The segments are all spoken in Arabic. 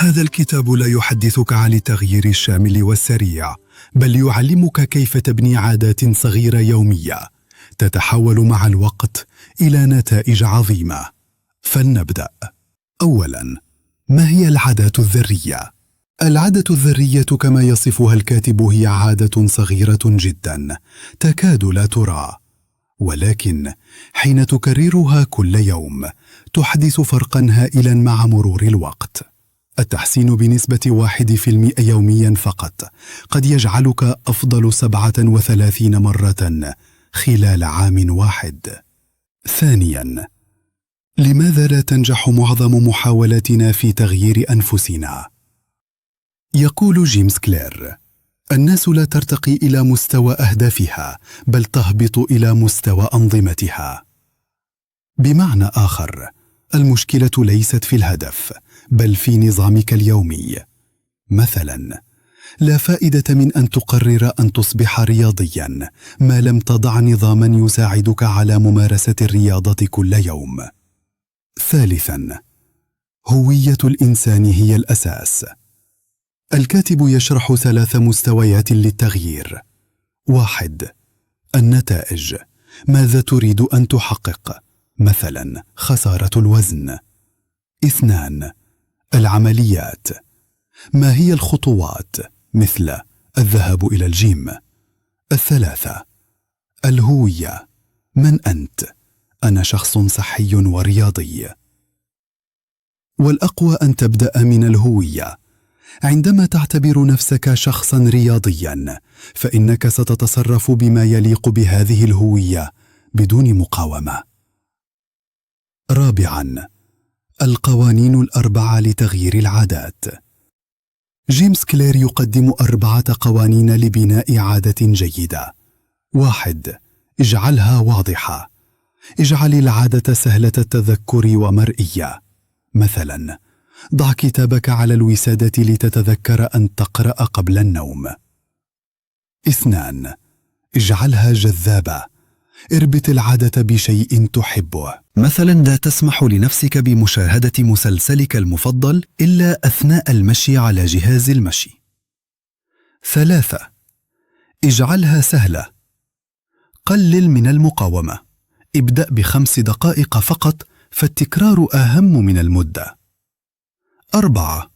هذا الكتاب لا يحدثك عن التغيير الشامل والسريع، بل يعلمك كيف تبني عادات صغيرة يومية تتحول مع الوقت إلى نتائج عظيمة. فلنبدأ. أولاً، ما هي العادات الذرية؟ العادة الذرية كما يصفها الكاتب هي عادة صغيرة جداً تكاد لا ترى، ولكن حين تكررها كل يوم تحدث فرقاً هائلاً مع مرور الوقت. التحسين بنسبة 1% يومياً فقط قد يجعلك أفضل 37 مرة خلال عام واحد. ثانياً، لماذا لا تنجح معظم محاولاتنا في تغيير أنفسنا؟ يقول جيمس كلير: الناس لا ترتقي إلى مستوى أهدافها، بل تهبط إلى مستوى أنظمتها. بمعنى آخر، المشكلة ليست في الهدف، بل في نظامك اليومي. مثلاً، لا فائدة من أن تقرر أن تصبح رياضياً ما لم تضع نظاماً يساعدك على ممارسة الرياضة كل يوم. ثالثاً، هوية الإنسان هي الأساس. الكاتب يشرح 3 مستويات للتغيير. 1. النتائج، ماذا تريد أن تحقق؟ مثلا خسارة الوزن. 2. العمليات، ما هي الخطوات؟ مثل الذهاب إلى الجيم. 3. الهوية، من أنت؟ أنا شخص صحي ورياضي. والأقوى أن تبدأ من الهوية. عندما تعتبر نفسك شخصاً رياضياً، فإنك ستتصرف بما يليق بهذه الهوية بدون مقاومة. رابعاً، القوانين ال4 لتغيير العادات. جيمس كلير يقدم 4 قوانين لبناء عادة جيدة. 1. اجعلها واضحة. اجعل العادة سهلة التذكر ومرئية. مثلاً، ضع كتابك على الوسادة لتتذكر أن تقرأ قبل النوم. 2. اجعلها جذابة. اربط العادة بشيء تحبه. مثلا، لا تسمح لنفسك بمشاهدة مسلسلك المفضل إلا أثناء المشي على جهاز المشي. 3. اجعلها سهلة. قلل من المقاومة. ابدأ ب5 دقائق فقط، فالتكرار أهم من المدة. 4.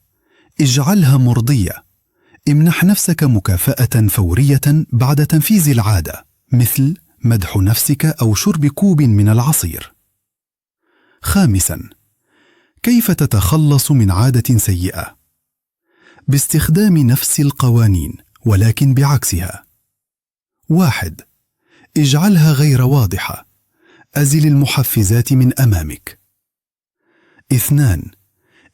اجعلها مرضية. امنح نفسك مكافأة فورية بعد تنفيذ العادة، مثل مدح نفسك أو شرب كوب من العصير. 5. كيف تتخلص من عادة سيئة؟ باستخدام نفس القوانين ولكن بعكسها. 1. اجعلها غير واضحة. أزل المحفزات من أمامك. 2.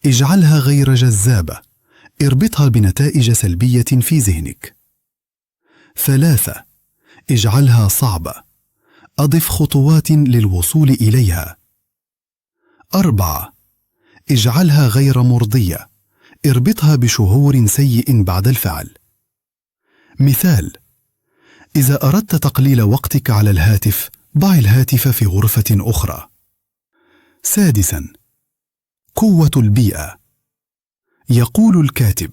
اجعلها غير جذابة. اربطها بنتائج سلبية في ذهنك. 3. اجعلها صعبة. أضف خطوات للوصول إليها. 4. اجعلها غير مرضية. اربطها بشعور سيء بعد الفعل. مثال: إذا أردت تقليل وقتك على الهاتف، ضع الهاتف في غرفة أخرى. 6. قوة البيئة. يقول الكاتب: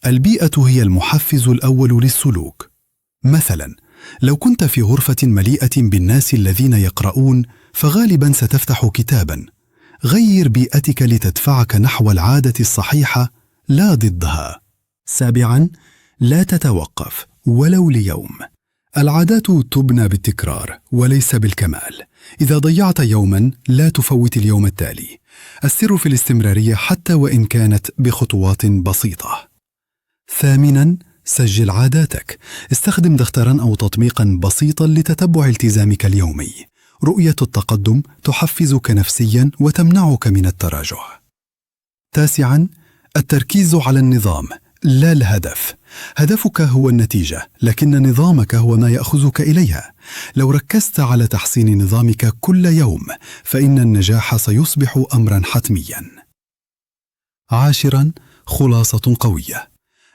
البيئة هي المحفز الأول للسلوك. مثلا، لو كنت في غرفة مليئة بالناس الذين يقرؤون، فغالبا ستفتح كتابا. غير بيئتك لتدفعك نحو العادة الصحيحة لا ضدها. 7. لا تتوقف ولو ليوم. العادات تبنى بالتكرار وليس بالكمال. إذا ضيعت يوما، لا تفوت اليوم التالي. السر في الاستمرارية حتى وإن كانت بخطوات بسيطة. 8. سجل عاداتك. استخدم دفترا أو تطبيقا بسيطا لتتبع التزامك اليومي. رؤية التقدم تحفزك نفسيا وتمنعك من التراجع. 9. التركيز على النظام لا الهدف. هدفك هو النتيجة، لكن نظامك هو ما يأخذك إليها. لو ركزت على تحسين نظامك كل يوم، فإن النجاح سيصبح أمرا حتميا. 10. خلاصة قوية.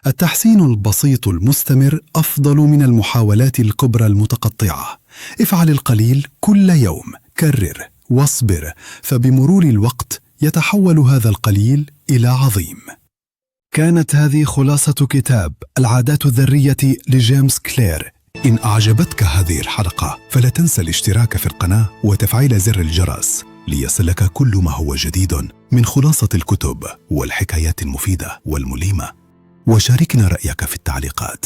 التحسين البسيط المستمر أفضل من المحاولات الكبرى المتقطعة. افعل القليل كل يوم، كرر واصبر، فبمرور الوقت يتحول هذا القليل إلى عظيم. كانت هذه خلاصة كتاب العادات الذرية لجيمس كلير. إن أعجبتك هذه الحلقة فلا تنسى الاشتراك في القناة وتفعيل زر الجرس ليصلك كل ما هو جديد من خلاصة الكتب والحكايات المفيدة والملهمة. وشاركنا رأيك في التعليقات.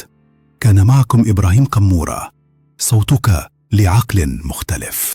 كان معكم إبراهيم قمورة، صوتك لعقل مختلف.